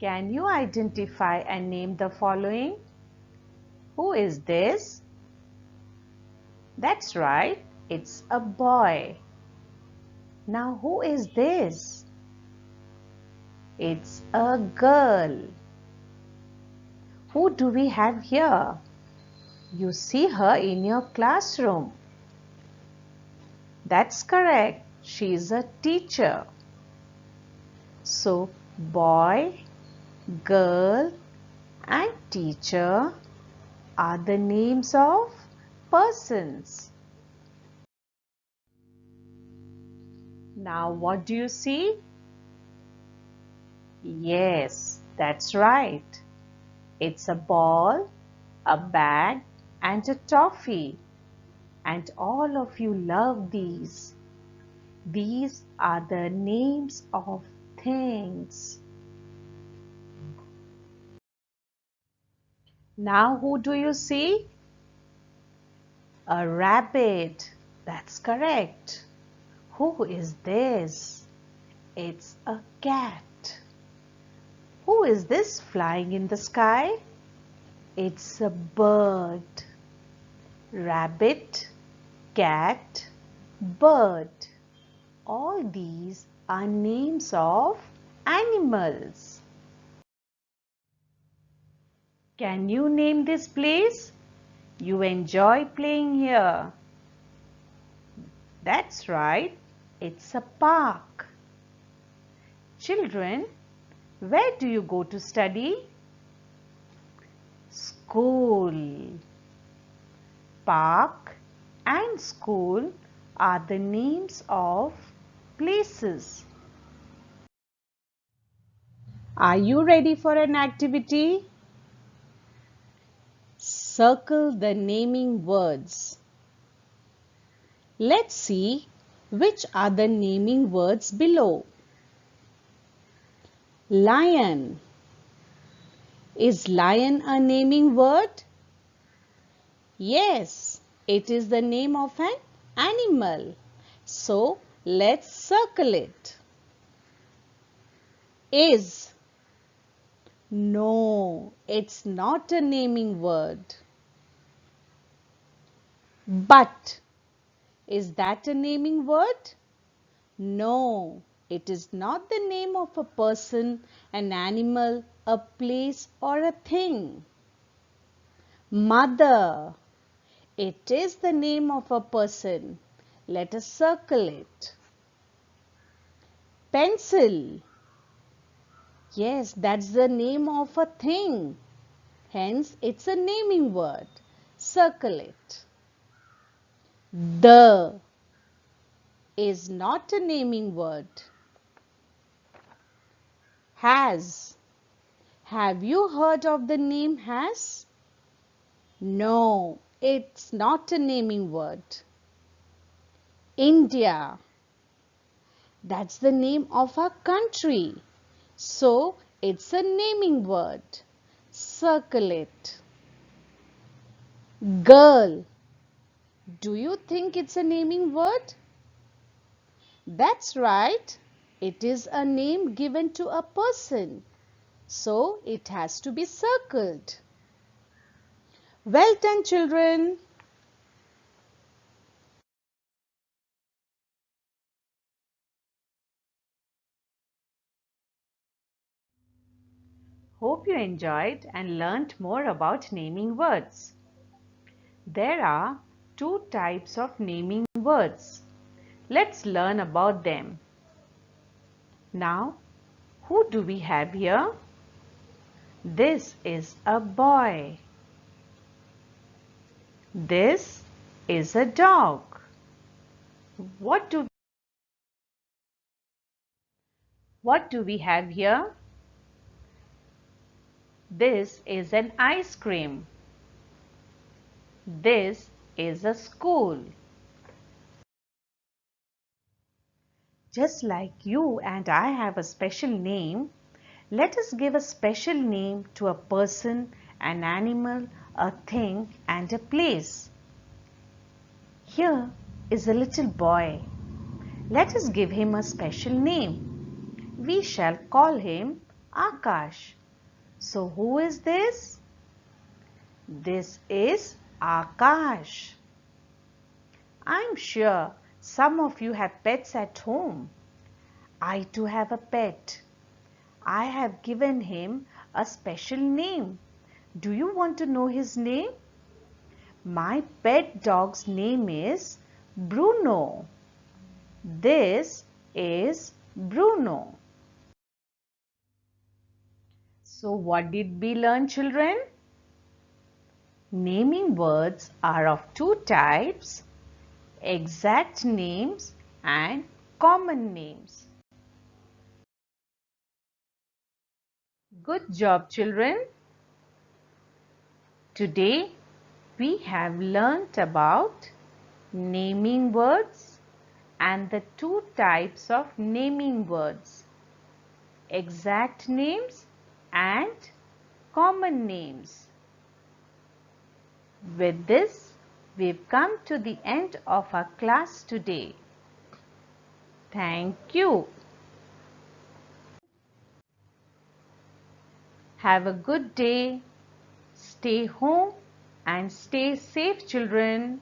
Can you identify and name the following? Who is this? That's right, it's a boy. Now who is this? It's a girl. Who do we have here? You see her in your classroom. That's correct. She is a teacher. So, boy, girl, and teacher are the names of persons. Now, what do you see? Yes, that's right. It's a ball, a bag, and a toffee. And all of you love these. These are the names of things. Now who do you see? A rabbit. That's correct. Who is this? It's a cat. Who is this flying in the sky? It's a bird. Rabbit, cat, bird. All these are names of animals. Can you name this place? You enjoy playing here. That's right, it's a park. Children, where do you go to study? School. Park and school are the names of places. Are you ready for an activity? Circle the naming words. Let's see which are the naming words below. Lion. Is lion a naming word? Yes, it is the name of an animal. So, let's circle it. Is. No, it's not a naming word. But. Is that a naming word? No, it is not the name of a person, an animal, a place or a thing. Mother. It is the name of a person. Let us circle it. Pencil. Yes, that's the name of a thing. Hence, it's a naming word. Circle it. The is not a naming word. Has. Have you heard of the name has? No, it's not a naming word. India. That's the name of our country. So, it's a naming word. Circle it. Girl. Do you think it's a naming word? That's right. It is a name given to a person. So, it has to be circled. Well done, children. Hope you enjoyed and learnt more about naming words. There are two types of naming words. Let's learn about them. Now, who do we have here? This is a boy. This is a dog. What do we have here? This is an ice cream. This is a school. Just like you and I have a special name, let us give a special name to a person, an animal, a thing and a place. Here is a little boy. Let us give him a special name. We shall call him Akash. So who is this? This is Akash. I'm sure some of you have pets at home. I too have a pet. I have given him a special name. Do you want to know his name? My pet dog's name is Bruno. This is Bruno. So what did we learn, children? Naming words are of two types: exact names and common names. Good job, children. Today we have learnt about naming words and the two types of naming words: exact names and common names. With this, we've come to the end of our class today. Thank you. Have a good day. Stay home and stay safe, children.